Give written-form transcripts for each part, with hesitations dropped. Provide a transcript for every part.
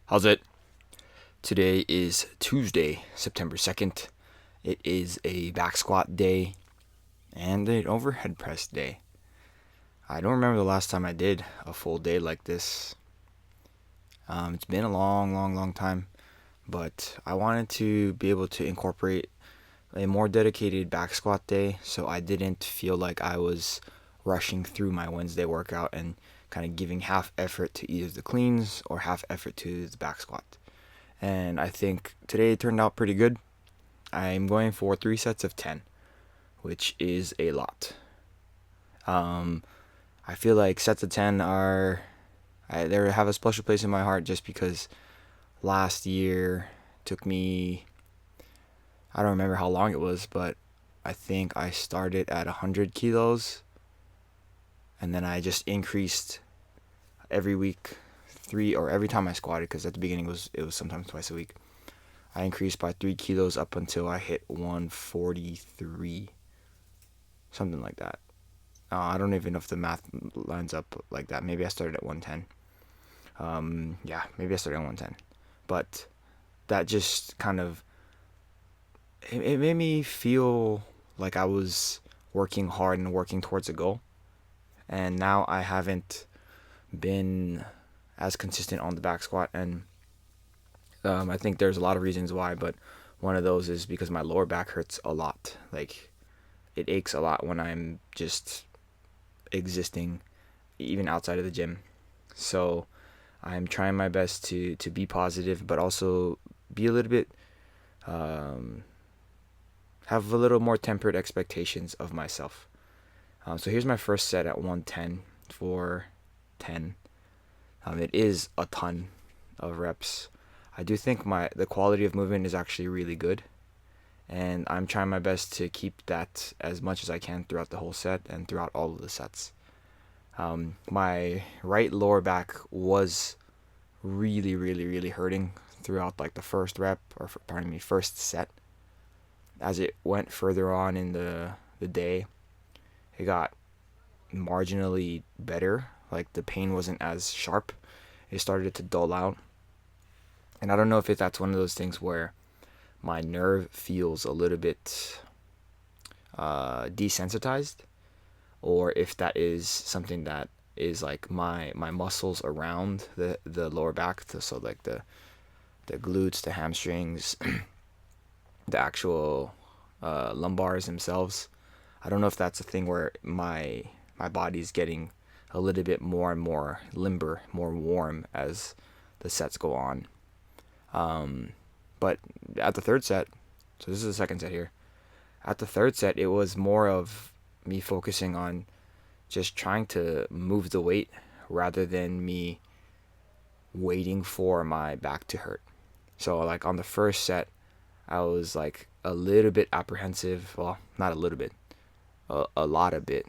How's it? Today is Tuesday, September 2nd. It is a back squat day and an overhead press day. I don't remember the last time I did a full day like this. It's been a long time, but I wanted to be able to incorporate a more dedicated back squat day so I didn't feel like I was rushing through my Wednesday workout and kind of giving half effort to either the cleans or half effort to the back squat. And I think today turned out pretty good. I'm going for 3 sets of 10, which is a lot. Um, I feel like sets of 10 they have a special place in my heart just because last year took me, I don't remember how long it was, but I think I started at 100 kilos and then I just increased every week, every time I squatted, because at the beginning it was sometimes twice a week. I increased by 3 kilos up until I hit 143, something like that. I don't even know if the math lines up like that. Maybe I started at 110. Yeah, maybe I started at 110. But that just kind of, it made me feel like I was working hard and working towards a goal. And now I haven't been as consistent on the back squat. And I think there's a lot of reasons why, but one of those is because my lower back hurts a lot. Like, it aches a lot when I'm just existing, even outside of the gym. So I'm trying my best to be positive, but also be a little bit, have a little more tempered expectations of myself. So here's my first set at 110 for 10. It is a ton of reps. I do think the quality of movement is actually really good, and I'm trying my best to keep that as much as I can throughout the whole set and throughout all of the sets. My right lower back was really hurting throughout like the first rep, or first set. As it went further on in the day, it got marginally better. Like, the pain wasn't as sharp. It started to dull out. And I don't know if that's one of those things where my nerve feels a little bit desensitized, or if that is something that is like my muscles around the lower back, so like the glutes, the hamstrings, the actual lumbars themselves. I don't know if that's a thing where my body's getting a little bit more and more limber, more warm as the sets go on. But at the third set, so this is the second set here. At the third set, it was more of me focusing on just trying to move the weight rather than me waiting for my back to hurt. So like on the first set, I was like a little bit apprehensive. Well, not a little bit, a lot of bit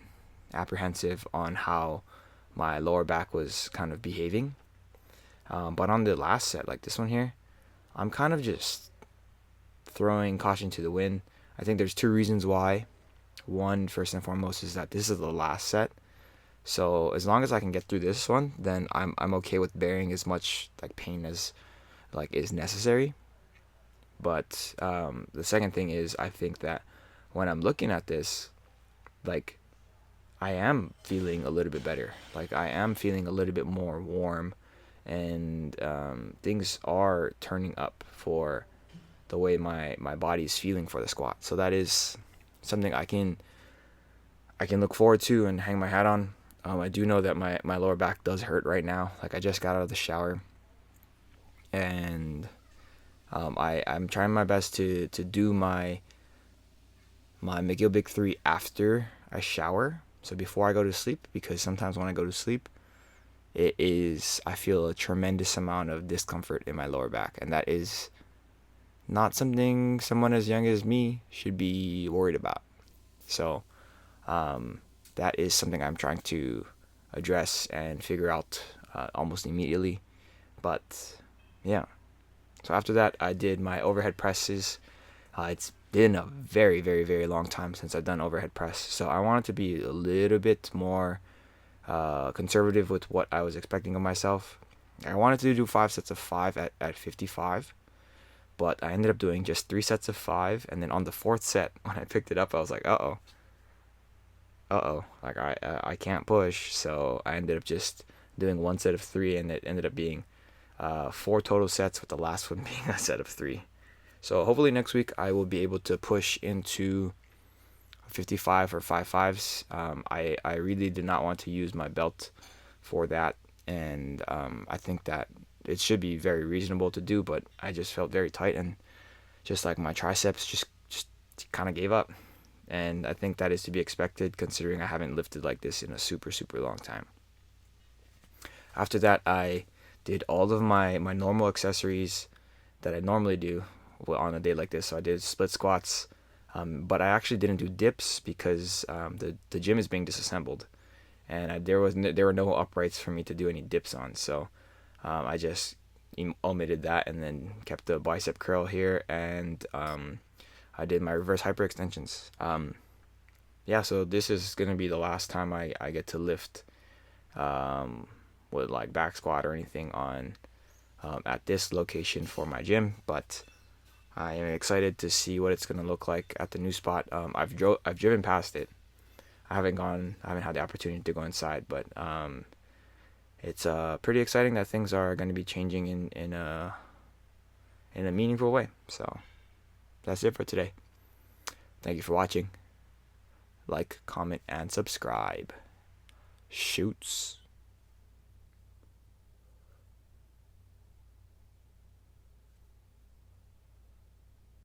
apprehensive on how my lower back was kind of behaving. But on the last set, like this one here, I'm kind of just throwing caution to the wind. I think there's two reasons why. One, first and foremost, is that this is the last set. So as long as I can get through this one, then I'm okay with bearing as much like pain as like is necessary. But the second thing is, I think that when I'm looking at this, like, I am feeling a little bit better. Like, I am feeling a little bit more warm, and things are turning up for the way my body is feeling for the squat. So that is something I can look forward to and hang my hat on. I do know that my lower back does hurt right now. Like, I just got out of the shower, and I'm trying my best to do my McGill Big 3 after I shower. So before I go to sleep, because sometimes when I go to sleep, I feel a tremendous amount of discomfort in my lower back, and that is not something someone as young as me should be worried about. So that is something I'm trying to address and figure out almost immediately. But yeah. So after that, I did my overhead presses. It's been a very long time since I've done overhead press, so I wanted to be a little bit more conservative with what I was expecting of myself. I wanted to do 5 sets of 5 at 55, but I ended up doing just 3 sets of 5, and then on the fourth set, when I picked it up, I was like, like I can't push, so I ended up just doing 1 set of 3, and it ended up being 4 total sets, with the last one being a set of 3. So hopefully next week I will be able to push into 55 or 5.5s. I really did not want to use my belt for that, and I think that it should be very reasonable to do, but I just felt very tight, and just like my triceps just kind of gave up. And I think that is to be expected, considering I haven't lifted like this in a super long time. After that, I did all of my normal accessories that I normally do on a day like this. So I did split squats, but I actually didn't do dips because the gym is being disassembled, and there were no uprights for me to do any dips on. So I just omitted that, and then kept the bicep curl here, and I did my reverse hyperextensions. Yeah, so this is gonna be the last time I get to lift with like back squat or anything on at this location for my gym, but I am excited to see what it's gonna look like at the new spot. I've driven past it. I haven't had the opportunity to go inside, but it's pretty exciting that things are going to be changing in a meaningful way. So that's it for today. Thank you for watching. Like, comment, and subscribe. Shoots.